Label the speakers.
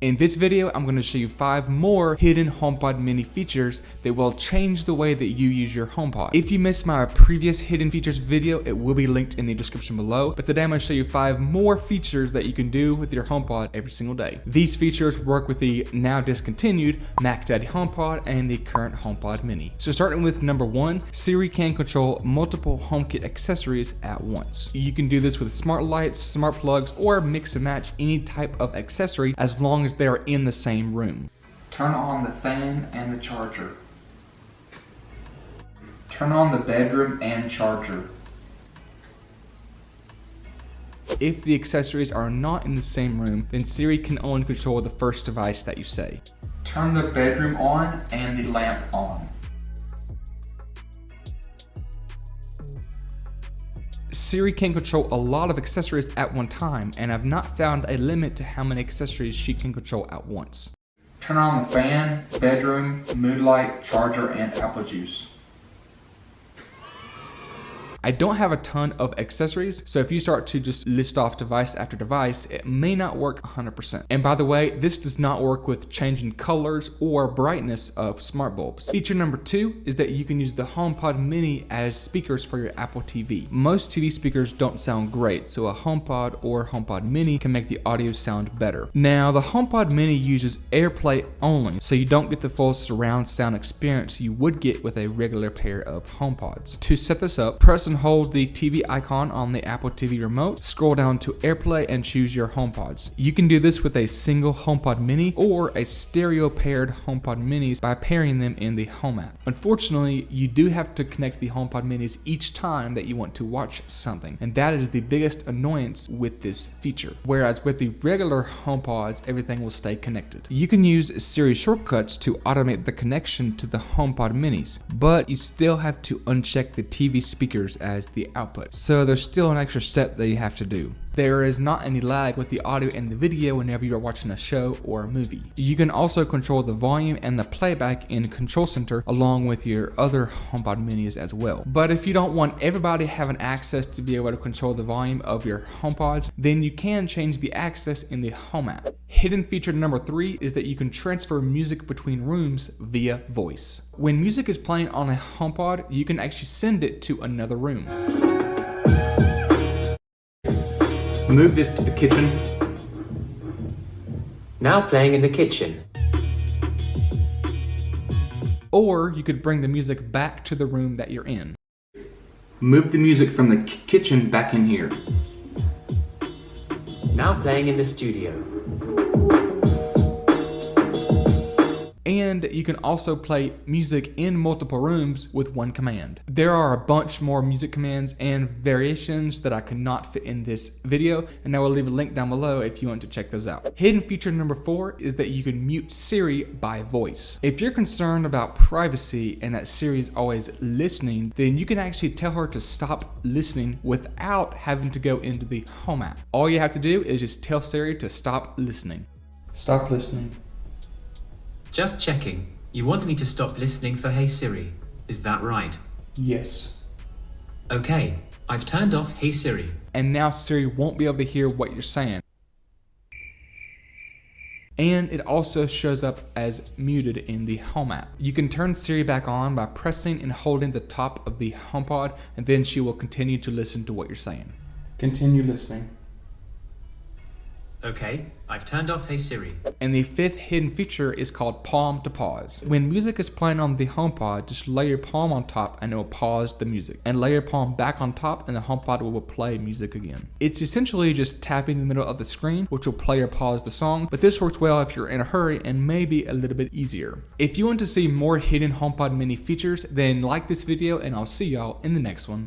Speaker 1: In this video, I'm going to show you 5 more hidden HomePod Mini features that will change the way that you use your HomePod. If you missed my previous hidden features video, it will be linked in the description below. But today I'm going to show you 5 more features that you can do with your HomePod every single day. These features work with the now discontinued Mac Daddy HomePod and the current HomePod Mini. So starting with number 1, Siri can control multiple HomeKit accessories at once. You can do this with smart lights, smart plugs, or mix and match any type of accessory as long as they are in the same room. Turn on the fan and the charger. Turn on the bedroom and charger. If the accessories are not in the same room, then Siri can only control the first device that you say. Turn the bedroom on and the lamp on. Siri can control a lot of accessories at one time, and I've not found a limit to how many accessories she can control at once. Turn on the fan, bedroom, mood light, charger, and apple juice. I don't have a ton of accessories, so if you start to just list off device after device, it may not work 100%. And by the way, this does not work with changing colors or brightness of smart bulbs. Feature number 2 is that you can use the HomePod Mini as speakers for your Apple TV. Most TV speakers don't sound great, so a HomePod or HomePod Mini can make the audio sound better. Now, the HomePod Mini uses AirPlay only, so you don't get the full surround sound experience you would get with a regular pair of HomePods. To set this up, press and hold the TV icon on the Apple TV remote, scroll down to AirPlay and choose your HomePods. You can do this with a single HomePod Mini or a stereo paired HomePod Minis by pairing them in the Home app. Unfortunately, you do have to connect the HomePod Minis each time that you want to watch something, and that is the biggest annoyance with this feature. Whereas with the regular HomePods, everything will stay connected. You can use Siri shortcuts to automate the connection to the HomePod Minis, but you still have to uncheck the TV speakers as the output. So there's still an extra step that you have to do. There is not any lag with the audio and the video whenever you're watching a show or a movie. You can also control the volume and the playback in Control Center along with your other HomePod Minis as well. But if you don't want everybody having access to be able to control the volume of your HomePods, then you can change the access in the Home app. Hidden feature number 3 is that you can transfer music between rooms via voice. When music is playing on a HomePod, you can actually send it to another room. Move this to the kitchen.
Speaker 2: Now playing in the kitchen.
Speaker 1: Or you could bring the music back to the room that you're in. Move the music from the kitchen back in here.
Speaker 2: Now playing in the studio.
Speaker 1: And you can also play music in multiple rooms with one command. There are a bunch more music commands and variations that I could not fit in this video, and I will leave a link down below if you want to check those out. Hidden feature number 4 is that you can mute Siri by voice. If you're concerned about privacy and that Siri is always listening, then you can actually tell her to stop listening without having to go into the Home app. All you have to do is just tell Siri to stop listening. Stop listening.
Speaker 2: Just checking. You want me to stop listening for Hey Siri, is that right?
Speaker 1: Yes.
Speaker 2: Okay, I've turned off Hey Siri.
Speaker 1: And now Siri won't be able to hear what you're saying. And it also shows up as muted in the Home app. You can turn Siri back on by pressing and holding the top of the HomePod, and then she will continue to listen to what you're saying. Continue listening.
Speaker 2: Okay, I've turned off Hey Siri.
Speaker 1: And the 5th hidden feature is called Palm to Pause. When music is playing on the HomePod, just lay your palm on top and it will pause the music. And lay your palm back on top and the HomePod will play music again. It's essentially just tapping the middle of the screen, which will play or pause the song, but this works well if you're in a hurry and maybe a little bit easier. If you want to see more hidden HomePod Mini features, then like this video and I'll see y'all in the next one.